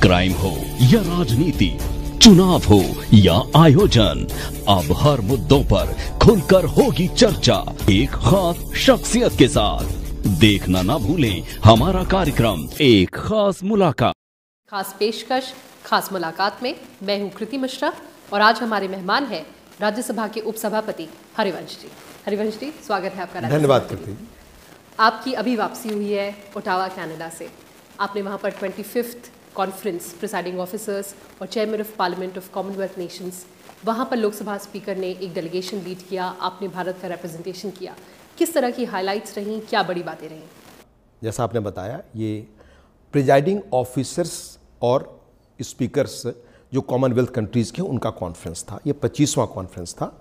Crime हो या राजनीति, चुनाव हो या आयोजन, अब हर मुद्दों पर खुलकर होगी चर्चा एक खास शख्सियत के साथ। देखना ना भूलें हमारा कार्यक्रम एक खास मुलाकात। खास पेशकश खास मुलाकात में मैं हूं कृति मिश्रा और आज हमारे मेहमान हैं राज्यसभा के उपसभापति हरिवंश जी। हरिवंश जी, स्वागत है आपका। धन्यवाद कृति। आपकी अभी वापसी हुई है ओटावा कनाडा से। आपने वहां पर 25th कॉन्फ्रेंस प्रिसाइडिंग ऑफिसर्स और chairman of parliament of Commonwealth Nations, वहां पर लोकसभा स्पीकर ने एक डेलीगेशन लीड किया, आपने भारत का रिप्रेजेंटेशन किया। किस तरह की हाइलाइट्स रहीं, क्या बड़ी बातें रहीं? जैसा आपने बताया, ये प्रिजाइडिंग ऑफिसर्स और स्पीकर्स जो कॉमनवेल्थ कंट्रीज़ के उनका कॉन्फ्रेंस था। ये 25वां कॉन्फ्रेंस था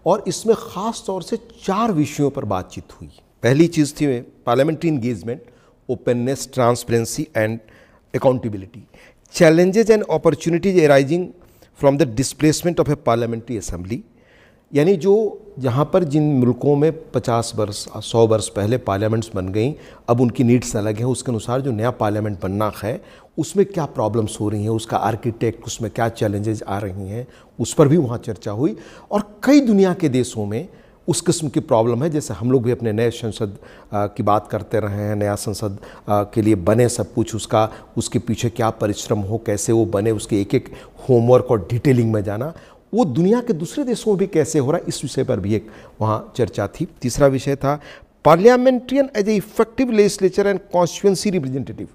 और इसमें ख़ास तौर से 4 विषयों पर बातचीत हुई। पहली चीज़ थी parliamentary engagement, openness, transparency and accountability, challenges and opportunities arising from the displacement of A parliamentary assembly. यानी जो जहाँ पर जिन मुल्कों में 50 वर्ष 100 वर्ष पहले पार्लियामेंट्स बन गई, अब उनकी नीड्स अलग हैं, उसके अनुसार जो नया पार्लियामेंट बनना है उसमें क्या प्रॉब्लम्स हो रही हैं, उसका आर्किटेक्ट, उसमें क्या चैलेंजेस आ रही हैं, उस पर भी वहाँ चर्चा हुई। और कई दुनिया के देशों में उस किस्म की प्रॉब्लम है। जैसे हम लोग भी अपने नए संसद की बात करते रहे हैं, नया संसद के लिए बने सब कुछ, उसके पीछे क्या परिश्रम हो, कैसे वो बने, उसके एक एक होमवर्क और डिटेलिंग में जाना, वो दुनिया के दूसरे देशों में भी कैसे हो रहा है, इस विषय पर भी एक वहाँ चर्चा थी। तीसरा विषय था parliamentarian as a effective legislature and constituency representative.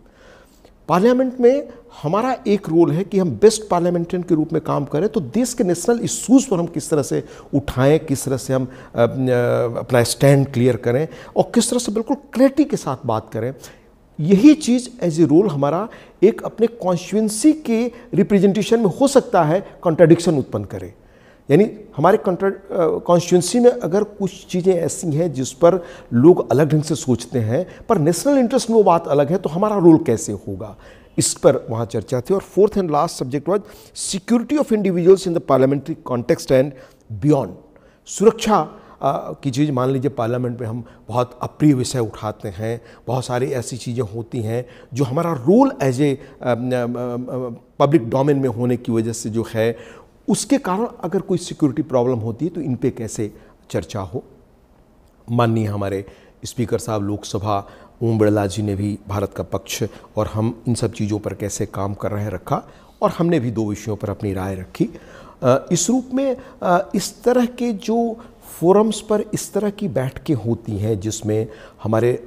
Parliament में हमारा एक रोल है कि हम बेस्ट पार्लियामेंट्रियन के रूप में काम करें, तो देश के नेशनल इश्यूज़ पर हम किस तरह से उठाएं, किस तरह से हम अपना स्टैंड क्लियर करें और किस तरह से बिल्कुल क्लैरिटी के साथ बात करें। यही चीज़ एज ए रोल हमारा एक अपने कॉन्स्टिट्यूएंसी के रिप्रेजेंटेशन में हो सकता है कॉन्ट्राडिक्शन उत्पन्न करे। यानी हमारे कॉन्स्टिट्यूंसी में अगर कुछ चीज़ें ऐसी हैं जिस पर लोग अलग ढंग से सोचते हैं पर नेशनल इंटरेस्ट में वो बात अलग है, तो हमारा रोल कैसे होगा, इस पर वहाँ चर्चा थी। और fourth and last subject was security of individuals in the parliamentary context and beyond. सुरक्षा की चीज़, मान लीजिए पार्लियामेंट में हम बहुत अप्रिय विषय उठाते हैं, बहुत सारी ऐसी चीज़ें होती हैं जो हमारा role as a public domain में होने की वजह से जो है, उसके कारण अगर कोई सिक्योरिटी प्रॉब्लम होती है तो इन पे कैसे चर्चा हो। माननीय हमारे स्पीकर साहब लोकसभा ओम बिरला जी ने भी भारत का पक्ष और हम इन सब चीज़ों पर कैसे काम कर रहे हैं रखा, और हमने भी 2 विषयों पर अपनी राय रखी। इस रूप में इस तरह के जो फोरम्स पर इस तरह की बैठकें होती हैं जिसमें हमारे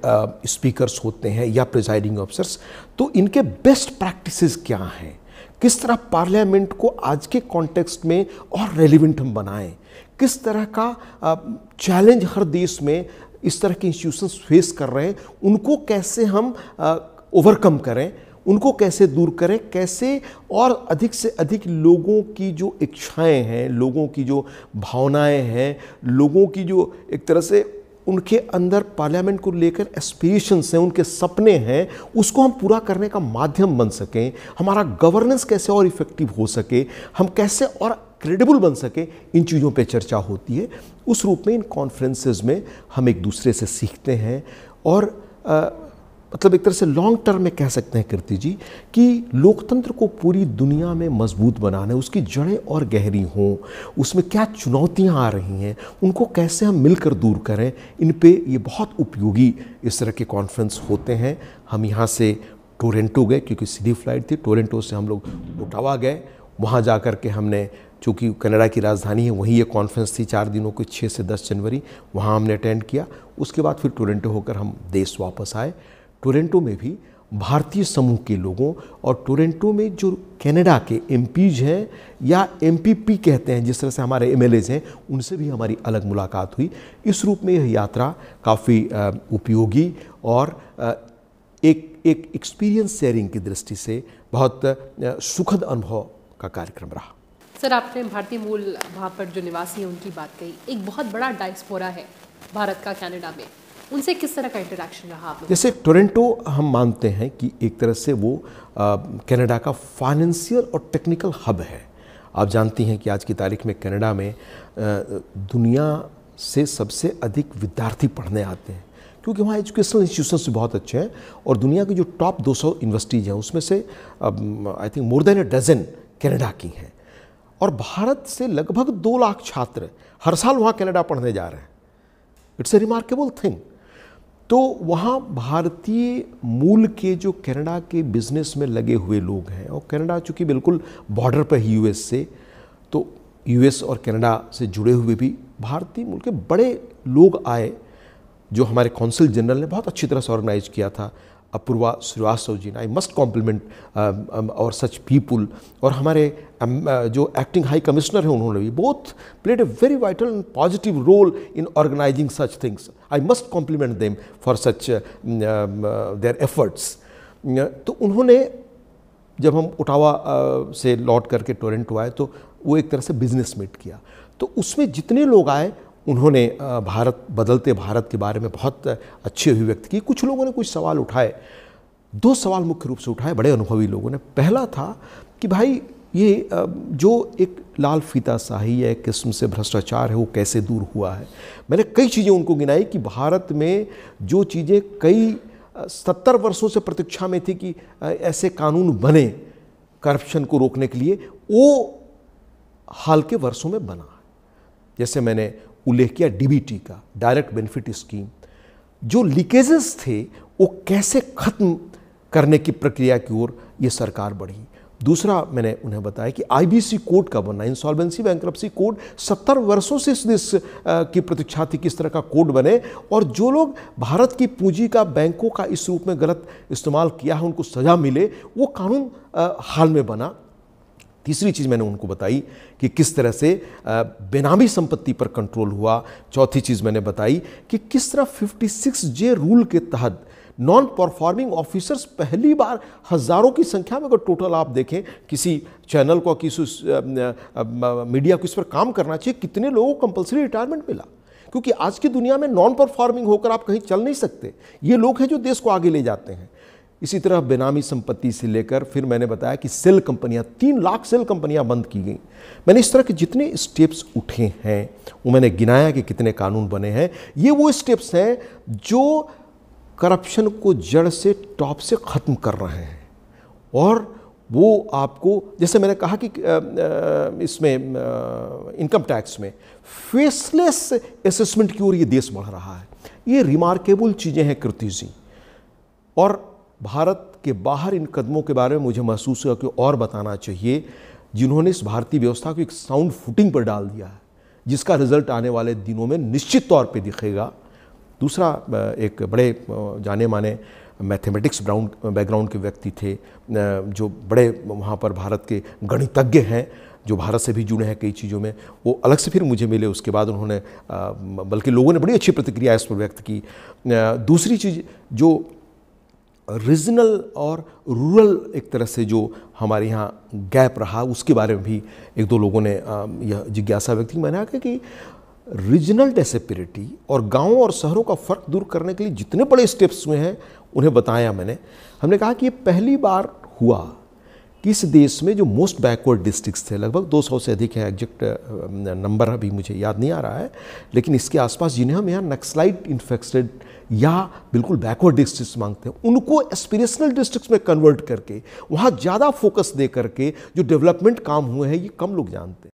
स्पीकर्स होते हैं या प्रिजाइडिंग ऑफिसर्स, तो इनके बेस्ट प्रैक्टिसेस क्या हैं, किस तरह पार्लियामेंट को आज के कॉन्टेक्स्ट में और रेलिवेंट हम बनाएं, किस तरह का चैलेंज हर देश में इस तरह के इंस्टीट्यूशंस फेस कर रहे हैं, उनको कैसे हम ओवरकम करें, उनको कैसे दूर करें, कैसे और अधिक से अधिक लोगों की जो इच्छाएं हैं, लोगों की जो भावनाएं हैं, लोगों की जो एक तरह से उनके अंदर पार्लियामेंट को लेकर एस्पिरेशंस हैं, उनके सपने हैं, उसको हम पूरा करने का माध्यम बन सकें, हमारा गवर्नेंस कैसे और इफेक्टिव हो सके, हम कैसे और क्रेडिबल बन सके, इन चीज़ों पे चर्चा होती है। उस रूप में इन कॉन्फ्रेंसेस में हम एक दूसरे से सीखते हैं और मतलब एक तरह से लॉन्ग टर्म में कह सकते हैं कृति जी कि लोकतंत्र को पूरी दुनिया में मजबूत बनाना है, उसकी जड़ें और गहरी हों, उसमें क्या चुनौतियां आ रही हैं, उनको कैसे हम मिलकर दूर करें, इन पे ये बहुत उपयोगी इस तरह के कॉन्फ्रेंस होते हैं। हम यहाँ से टोरंटो गए क्योंकि सीधी फ्लाइट थी, टोरंटो से हम लोग ओटावा गए, वहाँ जा कर के हमने, चूँकि कनाडा की राजधानी है, वहीं ये कॉन्फ्रेंस थी 4 दिनों की, 6 से 10 जनवरी, वहाँ हमने अटेंड किया। उसके बाद फिर टोरंटो होकर हम देश वापस आए। टोरंटो में भी भारतीय समूह के लोगों और टोरंटो में जो कनाडा के एमपीज हैं या एमपीपी कहते हैं, जिस तरह से हमारे एमएलएज हैं, उनसे भी हमारी अलग मुलाकात हुई। इस रूप में यह यात्रा काफ़ी उपयोगी और एक एक्सपीरियंस शेयरिंग की दृष्टि से बहुत सुखद अनुभव का कार्यक्रम रहा। सर, आपने भारतीय मूल वहाँ पर जो निवासी हैं उनकी बात कही। एक बहुत बड़ा डायस्पोरा है भारत का कनाडा में, उनसे किस तरह का इंटरेक्शन रहा आप लोगों? जैसे टोरंटो हम मानते हैं कि एक तरह से वो कनाडा का फाइनेंशियल और टेक्निकल हब है। आप जानती हैं कि आज की तारीख में कनाडा में दुनिया से सबसे अधिक विद्यार्थी पढ़ने आते हैं, क्योंकि वहाँ एजुकेशनल इंस्टीट्यूशंस बहुत अच्छे हैं और दुनिया की जो टॉप 200 यूनिवर्सिटीज़ हैं उसमें से I think more than a dozen Canada की हैं और भारत से लगभग 2 लाख छात्र हर साल वहाँ कनाडा पढ़ने जा रहे हैं। It's a remarkable thing. तो वहाँ भारतीय मूल के जो कनाडा के बिजनेस में लगे हुए लोग हैं और कनाडा चूँकि बिल्कुल बॉर्डर पर है यूएस से, तो यूएस और कनाडा से जुड़े हुए भी भारतीय मूल के बड़े लोग आए जो हमारे कौंसल जनरल ने बहुत अच्छी तरह से ऑर्गेनाइज किया था। अपूर्वा श्रीवास्तव जी, आई मस्ट कॉम्प्लीमेंट और सच पीपुल, और हमारे जो एक्टिंग हाई कमिश्नर हैं उन्होंने भी both played a very vital and positive role in organising such things. I must compliment them for such their efforts. तो उन्होंने, जब हम ओटावा से लौट करके टोरंटो आए तो वो एक तरह से बिजनेस मीट किया। तो उसमें जितने लोग आए उन्होंने भारत, बदलते भारत के बारे में बहुत अच्छी अभिव्यक्ति की। कुछ लोगों ने कुछ सवाल उठाए, 2 सवाल मुख्य रूप से उठाए बड़े अनुभवी लोगों ने। पहला था कि भाई ये जो एक लाल फीता शाही या एक किस्म से भ्रष्टाचार है वो कैसे दूर हुआ है। मैंने कई चीज़ें उनको गिनाई कि भारत में जो चीज़ें कई 70 वर्षों से प्रतीक्षा में थी कि ऐसे कानून बने करप्शन को रोकने के लिए, वो हाल के वर्षों में बना। जैसे मैंने उल्लेख किया डीबीटी का, डायरेक्ट बेनिफिट स्कीम, जो लीकेजेस थे वो कैसे खत्म करने की प्रक्रिया की ओर ये सरकार बढ़ी। दूसरा मैंने उन्हें बताया कि आईबीसी कोड का बनना, इंसॉल्वेंसी बैंक्रप्सी कोड, 70 वर्षों से इस देश की प्रतीक्षा थी किस तरह का कोड बने, और जो लोग भारत की पूंजी का, बैंकों का इस रूप में गलत इस्तेमाल किया है उनको सजा मिले, वो कानून हाल में बना। तीसरी चीज़ मैंने उनको बताई कि किस तरह से बेनामी संपत्ति पर कंट्रोल हुआ। चौथी चीज़ मैंने बताई कि किस तरह 56J रूल के तहत नॉन परफॉर्मिंग ऑफिसर्स पहली बार हज़ारों की संख्या में, अगर टोटल आप देखें, किसी चैनल को, किसी मीडिया को इस पर काम करना चाहिए, कितने लोगों को कंपल्सरी रिटायरमेंट मिला। क्योंकि आज की दुनिया में नॉन परफॉर्मिंग होकर आप कहीं चल नहीं सकते। ये लोग हैं जो देश को आगे ले जाते हैं। इसी तरह बेनामी संपत्ति से लेकर, फिर मैंने बताया कि सेल कंपनियां, 3 लाख सेल कंपनियां बंद की गई। मैंने इस तरह के जितने स्टेप्स उठे हैं वो मैंने गिनाया कि कितने कानून बने हैं। ये वो स्टेप्स हैं जो करप्शन को जड़ से, टॉप से ख़त्म कर रहे हैं। और वो आपको, जैसे मैंने कहा कि इसमें इनकम टैक्स में फेसलेस असेसमेंट की ओर ये देश बढ़ रहा है। ये रिमार्केबल चीज़ें हैं कृति जी। और भारत के बाहर इन कदमों के बारे में मुझे महसूस हुआ कि और बताना चाहिए, जिन्होंने इस भारतीय व्यवस्था को एक साउंड फुटिंग पर डाल दिया है, जिसका रिजल्ट आने वाले दिनों में निश्चित तौर पे दिखेगा। दूसरा, एक बड़े जाने माने मैथमेटिक्स बैकग्राउंड के व्यक्ति थे, जो बड़े वहाँ पर भारत के गणितज्ञ हैं, जो भारत से भी जुड़े हैं कई चीज़ों में। वो अलग से फिर मुझे मिले उसके बाद, उन्होंने बल्कि लोगों ने बड़ी अच्छी प्रतिक्रिया इस पर व्यक्त की। दूसरी चीज़, जो रीजनल और रूरल एक तरह से जो हमारे यहाँ गैप रहा, उसके बारे में भी 1-2 लोगों ने यह जिज्ञासा व्यक्त की। मैंने कहा कि रीजनल डिस्पैरिटी और गांवों और शहरों का फ़र्क दूर करने के लिए जितने बड़े स्टेप्स हुए हैं उन्हें बताया मैंने। हमने कहा कि ये पहली बार हुआ कि इस देश में जो मोस्ट बैकवर्ड डिस्ट्रिक्ट्स थे, लगभग 200 से अधिक है, एग्जैक्ट नंबर अभी मुझे याद नहीं आ रहा है, लेकिन इसके आसपास जिन्हें हम यहाँ नक्सलाइट इन्फेक्टेड या बिल्कुल बैकवर्ड डिस्ट्रिक्ट्स मांगते हैं, उनको एस्पिरेशनल डिस्ट्रिक्ट्स में कन्वर्ट करके वहाँ ज़्यादा फोकस दे करके जो डेवलपमेंट काम हुए हैं ये कम लोग जानते हैं।